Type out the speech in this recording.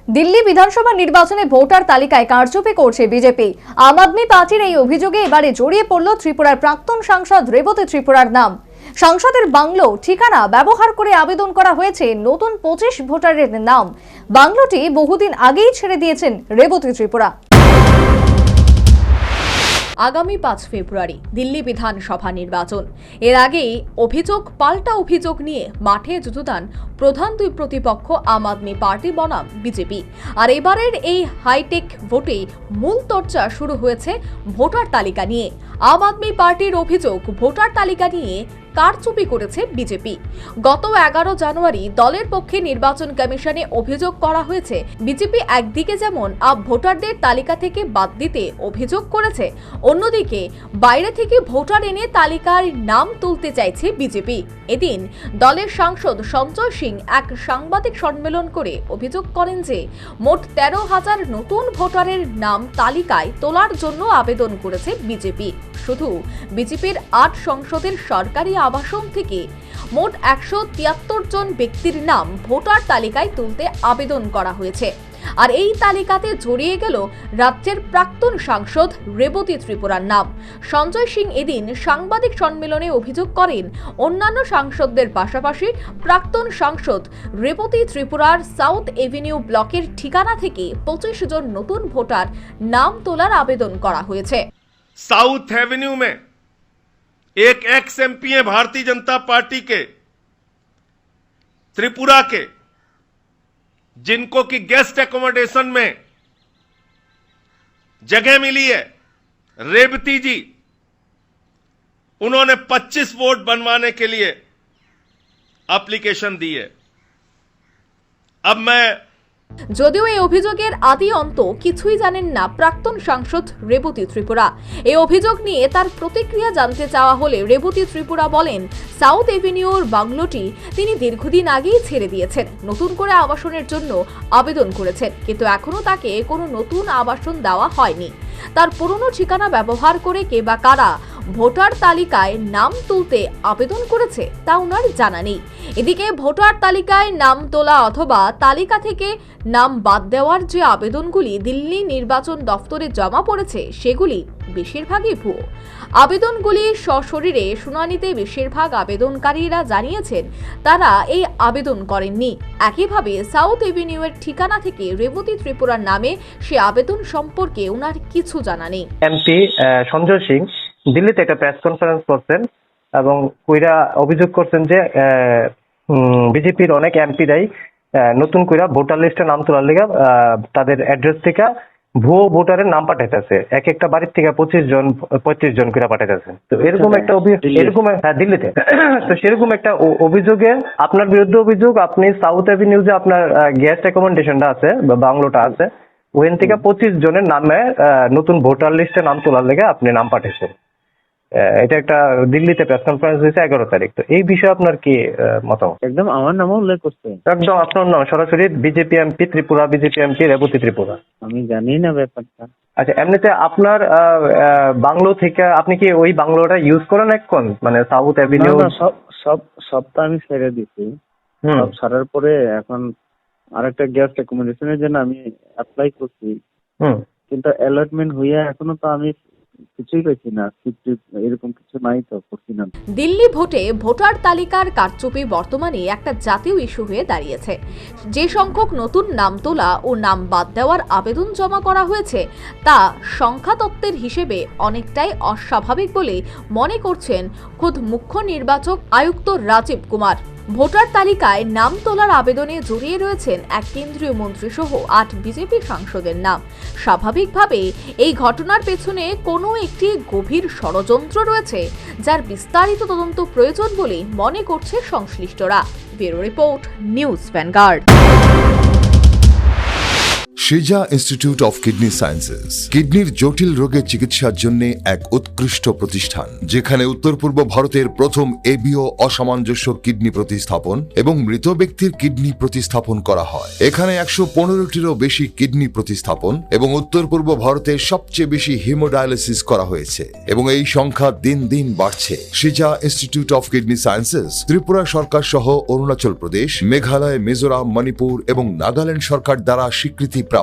দিল্লি বিধানসভা নির্বাচনে ভোটার তালিকায় কারচুপি করছে বিজেপি। আম আদমি পার্টির এই অভিযোগে এবারে জড়িয়ে পড়ল ত্রিপুরার প্রাক্তন সাংসদ রেবতী ত্রিপুরার নাম। সাংসদের বাংলো ঠিকানা ব্যবহার করে আবেদন করা হয়েছে নতুন 25 ভোটারের নাম। বাংলোটি বহুদিন আগেই ছেড়ে দিয়েছেন রেবতী ত্রিপুরা। আগামী 5 ফেব্রুয়ারি দিল্লি বিধানসভা নির্বাচন। এর আগেই অভিযোগ পাল্টা অভিযোগ নিয়ে মাঠে যুদ্ধদান প্রধান দুই প্রতিপক্ষ আম আদমি পার্টি বনাম বিজেপি। আর এবারের এই হাইটেক ভোটে মূল চর্চা শুরু হয়েছে ভোটার তালিকা নিয়ে। আম আদমি পার্টির অভিযোগ ভোটার তালিকা নিয়ে কারচুপি করেছে বিজেপি। গত 11 জানুয়ারি দলের পক্ষে নির্বাচন কমিশনে অভিযোগ করা হয়েছে বিজেপি একদিকে যেমন ভোটারদের তালিকা থেকে বাদ দিতে অভিযোগ করেছে, অন্যদিকে বাইরে থেকে ভোটার এনে তালিকার নাম তুলতে চাইছে বিজেপি। এদিন দলের সাংসদ সঞ্জয় সিং এক সাংবাদিক সম্মেলন করে অভিযোগ করেন যে মোট 13,000 নতুন ভোটারের নাম তালিকায় তোলার জন্য আবেদন করেছে বিজেপি। শুধু বিজেপির 8 সংসদের সরকারি আবাসন থেকে মোট 173 জন ব্যক্তির নাম ভোটার তালিকায় তুলতে আবেদন করা হয়েছে। আর এই তালিকাতে জড়িয়ে গেল রাজ্যের প্রাক্তন সাংসদ রেবতী ত্রিপুরার নাম। সঞ্জয় সিং এদিন সাংবাদিক সম্মেলনে অভিযোগ করেন অন্যান্য সাংসদদের পাশাপাশি প্রাক্তন সাংসদ রেবতী ত্রিপুরার সাউথ এভিনিউ ব্লকের ঠিকানা থেকে 25 জন নতুন ভোটার নাম তোলার আবেদন করা হয়েছে। साउथ एवेन्यू में एक एक्स एमपी है भारतीय जनता पार्टी के त्रिपुरा के, जिनको कि गेस्ट एकोमोडेशन में जगह मिली है, रेवती जी, उन्होंने 25 वोट बनवाने के लिए एप्लीकेशन दी है। अब मैं যদিও এই অভিযোগের আদি অন্ত কিছুই জানেন না প্রাক্তন সাংসদ রেবতী ত্রিপুরা। এই অভিযোগ নিয়ে তার প্রতিক্রিয়া জানতে চাওয়া হলে রেবতী ত্রিপুরা বলেন সাউথ এভিনিউর বাংলোটি তিনি দীর্ঘদিন আগেই ছেড়ে দিয়েছেন, নতুন করে আবাসনের জন্য আবেদন করেছেন, কিন্তু এখনো তাকে কোনো নতুন আবাসন দেওয়া হয়নি। তার পুরনো ঠিকানা ব্যবহার করে কে বা কারা ভোটার তালিকায় নাম তুলতে আবেদন করেছে তা ওনার জানা নেই। এদিকে ভোটার তালিকায় নাম তোলা অথবা তালিকা থেকে নাম বাদ দেওয়ার যে আবেদনগুলি দিল্লি নির্বাচন দফতরে জমা পড়েছে সেগুলি বেশিরভাগই ভুয়ো। আবেদনগুলি সশরীরে শুনানিতে বেশিরভাগ আবেদনকারীরা জানিয়েছেন তারা এই আবেদন করেননি। একইভাবে সাউথ এভিনিউয়ের ঠিকানা থেকে রেবতী ত্রিপুরার নামে সে আবেদন সম্পর্কে ওনার কিছু জানা নেই। এমপি সঞ্জয় সিং দিল্লিতে একটা প্রেস কনফারেন্স করছেন এবং কইরা অভিযোগ করছেন যে বিজেপির অনেক এমপিরাই নতুন কইরা ভোটার লিস্টে নাম তোলার লেগে তাদের অ্যাড্রেস থেকে ভুয়ো ভোটারের নাম পাঠাইতেছে। এক একটা বাড়ির থেকে 25 জন 35 জন করে পাঠাইতেছে। তো এরকম একটা এরকম দিল্লিতে তো সেরকম একটা অভিযোগে আপনার বিরুদ্ধে অভিযোগ, আপনি সাউথ এভিনিউ যে আপনার গেস্ট অ্যাকোমোডেশনটা আছে বা বাংলোটা আছে ওখান থেকে 25 জনের নামে নতুন ভোটার লিস্টে নাম তোলার লেগে আপনি নাম পাঠিয়েছেন। এটা একটা দিল্লিতে প্রেস কনফারেন্স হয়েছে 11 তারিখ। তো এই বিষয়ে আপনার কি মতামত? একদম আমার নামও উল্লেখ করছে, একদম আপনার নাম সরাসরি BJP MP Tripura, BJP MP Rebati Tripura. আমি জানি না ব্যাপারটা। আচ্ছা, এমনিতে আপনার বাংলো থেকে আপনি কি ওই বাংলোটা ইউজ করেন এখন, মানে সাউথ এভিনিউ? সব তো আমি ছেড়ে দিছি। সব ছাড়ার পরে এখন আরেকটা গেস্ট অ্যাকোমোডেশনের জন্য আমি অ্যাপ্লাই করছি, কিন্তু অ্যালটমেন্ট হইয়া এখনো তো আমি কিছুই পাইছি না, এরকম কিছু নাই তো করছি না। দিল্লি ভোটে ভোটার তালিকার কারচুপি বর্তমানে একটা জাতীয় ইস্যু হয়ে দাঁড়িয়েছে। যে সংখ্যক নতুন নাম তোলা ও নাম বাদ দেওয়ার আবেদন জমা করা হয়েছে তা সংখ্যাতত্ত্বের হিসেবে অনেকটাই অস্বাভাবিক বলে মনে করছেন খোদ মুখ্য নির্বাচক আয়ুক্ত রাজীব কুমার। ভোটার তালিকায় নাম তোলার আবেদনে জড়িয়ে রয়েছেন এক কেন্দ্রীয় মন্ত্রী সহ 8 বিজেপি সাংসদের নাম। স্বাভাবিকভাবে এই ঘটনার পেছনে কোনো একটি গভীর ষড়যন্ত্র রয়েছে যার বিস্তারিত তদন্ত প্রয়োজন বলে মনে করছে সংশ্লিষ্টরা। Bureau report, news vanguard. সিজা ইনস্টিটিউট অফ কিডনি সায়েন্সেস কিডনির জটিল রোগের চিকিৎসার জন্য এক উৎকৃষ্ট প্রতিষ্ঠান, যেখানে উত্তর পূর্ব ভারতের প্রথম এবিও অসামঞ্জস্য কিডনি প্রতিস্থাপন এবং মৃত ব্যক্তির কিডনি প্রতিস্থাপন করা হয়। এখানে 115টিরও বেশি কিডনি প্রতিস্থাপন এবং উত্তর পূর্ব ভারতের সবচেয়ে বেশি হিমোডায়ালিসিস করা হয়েছে এবং এই সংখ্যা দিন দিন বাড়ছে। সিজা institute of kidney sciences Tripura সরকার সহ অরুণাচল প্রদেশ, মেঘালয়, মিজোরাম, মণিপুর এবং নাগাল্যান্ড সরকার দ্বারা স্বীকৃতিপ্রাপ্ত।